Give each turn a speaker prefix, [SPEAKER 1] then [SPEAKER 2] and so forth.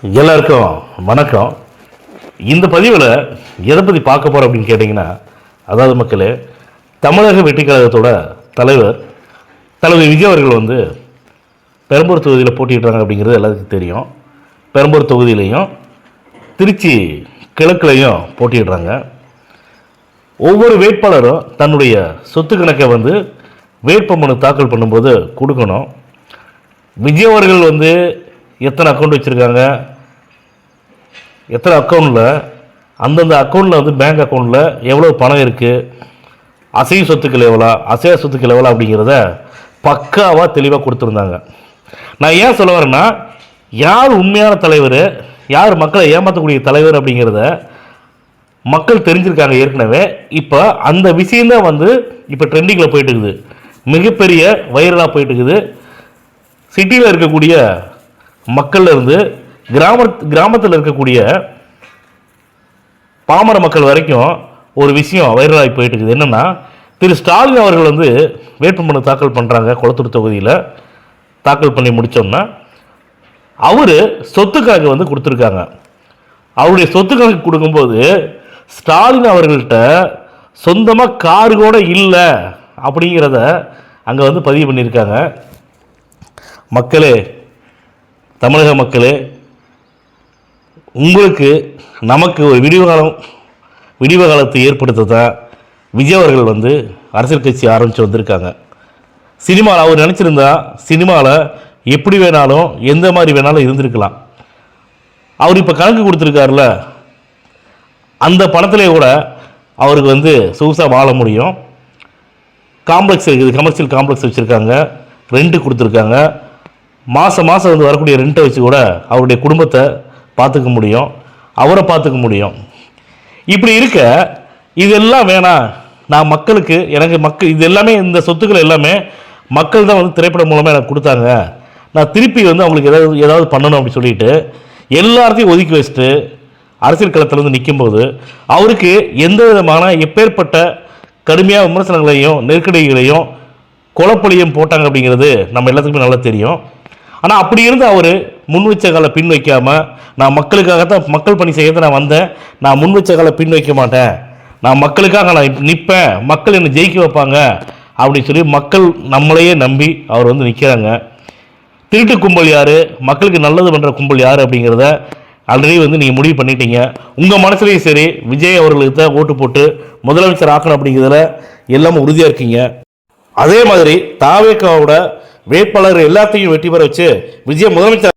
[SPEAKER 1] எல்லாருக்கும் வணக்கம். இந்த பதிவில் எதை பற்றி பார்க்க போகிறோம் அப்படின்னு கேட்டிங்கன்னா, அதாவது மக்களே, தமிழக வெற்றிக் கழகத்தோட தலைவர் தலைவர் விஜய் அவர்கள் பெரம்பூர் தொகுதியில் போட்டிடுறாங்க அப்படிங்கிறது எல்லாத்துக்கும் தெரியும். பெரம்பூர் தொகுதியிலையும் திருச்சி கிழக்குலையும் போட்டிடுறாங்க. ஒவ்வொரு வேட்பாளரும் தன்னுடைய சொத்து கணக்கை வேட்புமனு தாக்கல் பண்ணும்போது கொடுக்கணும். விஜய் அவர்கள் எத்தனை அக்கௌண்ட் வச்சுருக்காங்க, எத்தனை அக்கௌண்ட்டில், அந்தந்த அக்கௌண்ட்டில் பேங்க் அக்கௌண்ட்டில் எவ்வளோ பணம் இருக்குது, அசைய சொத்துக்கள் எவ்வளோ, அசைய சொத்துக்கள் எவ்வளோ அப்படிங்கிறத பக்காவாக தெளிவாக கொடுத்துருந்தாங்க. நான் ஏன் சொல்ல வரேன்னா, யார் உண்மையான தலைவர், யார் மக்களை ஏமாற்றக்கூடிய தலைவர் அப்படிங்கிறத மக்கள் தெரிஞ்சிருக்காங்க ஏற்கனவே. இப்போ அந்த விஷயந்தான் இப்போ ட்ரெண்டிங்கில் போயிட்டு இருக்குது, மிகப்பெரிய வைரலாக போயிட்டு இருக்குது. சிட்டியில் இருக்கக்கூடிய மக்கள்ல இருந்து கிராமத்தில் இருக்கக்கூடிய பாமர மக்கள் வரைக்கும் ஒரு விஷயம் வைரலாகி போயிட்டு இருக்குது. என்னென்னா, திரு ஸ்டாலின் அவர்கள் வேட்புமனு தாக்கல் பண்ணுறாங்க. குளத்தூர் தொகுதியில் தாக்கல் பண்ணி முடித்தோம்னா அவர் சொத்து கணக்கு கொடுத்துருக்காங்க. அவருடைய சொத்து கணக்கு கொடுக்கும்போது ஸ்டாலின் அவர்கள்ட்ட சொந்தமாக காரு கூட இல்லை அப்படிங்கிறத அங்கே பதிவு பண்ணியிருக்காங்க. மக்களே, தமிழக மக்களே, உங்களுக்கு நமக்கு ஒரு விடிவு காலத்தை ஏற்படுத்த தான் விஜய் அவர்கள் அரசியல் கட்சி ஆரம்பித்து வந்திருக்காங்க. சினிமாவில் அவர் நினச்சிருந்தா சினிமாவில் எப்படி வேணாலும் எந்த மாதிரி வேணாலும் இருந்திருக்கலாம். அவர் இப்போ கணக்கு கொடுத்துருக்காருல, அந்த பணத்திலே கூட அவருக்கு சொகுசாக வாழ முடியும். காம்ப்ளெக்ஸ் இருக்குது, கமர்ஷியல் காம்ப்ளெக்ஸ் வச்சுருக்காங்க, ரெண்ட்டு கொடுத்துருக்காங்க. மாதம் வரக்கூடிய ரெண்ட்டை வச்சு கூட அவருடைய குடும்பத்தை பார்த்துக்க முடியும், அவரை பார்த்துக்க முடியும். இப்படி இருக்க இதெல்லாம் வேணாம், நான் மக்களுக்கு இது எல்லாமே, இந்த சொத்துக்கள் எல்லாமே மக்கள் தான் திரைப்படம் மூலமாக எனக்கு கொடுத்தாங்க, நான் திருப்பி அவங்களுக்கு ஏதாவது பண்ணணும் அப்படின்னு சொல்லிட்டு எல்லாத்தையும் ஒதுக்கி வச்சுட்டு அரசியல் களத்தில் நிற்கும்போது அவருக்கு எந்த விதமான எப்பேற்பட்ட கடுமையான விமர்சனங்களையும் நெருக்கடிகளையும் குழப்பலையும் போட்டாங்க அப்படிங்கிறது நம்ம எல்லாத்துக்குமே நல்லா தெரியும். ஆனால் அப்படி இருந்து அவர் முன் வச்ச காலை பின் வைக்காமல், நான் மக்களுக்காகத்தான் மக்கள் பணி செய்ய நான் வந்தேன், நான் முன் வச்ச காலை பின் வைக்க மாட்டேன், நான் மக்களுக்காக நான் நிற்பேன், மக்கள் என்னை ஜெயிக்க வைப்பாங்க அப்படின்னு சொல்லி மக்கள் நம்மளையே நம்பி அவர் நிற்கிறாங்க. திருட்டு கும்பல் யார், மக்களுக்கு நல்லது பண்ணுற கும்பல் யார் அப்படிங்கிறத ஆல்ரெடி நீங்கள் முடிவு பண்ணிட்டீங்க. உங்கள் மனசுலேயும் சரி, விஜய் அவர்களுக்கு தான் ஓட்டு போட்டு முதலமைச்சர் ஆக்கணும் அப்படிங்கிறதுல எல்லாமே உறுதியாக இருக்கீங்க. அதே மாதிரி தாவேக்காவோட வேட்பாளர் எல்லாத்தையும் வெற்றி பெற வச்சு விஜய் முதலமைச்சர்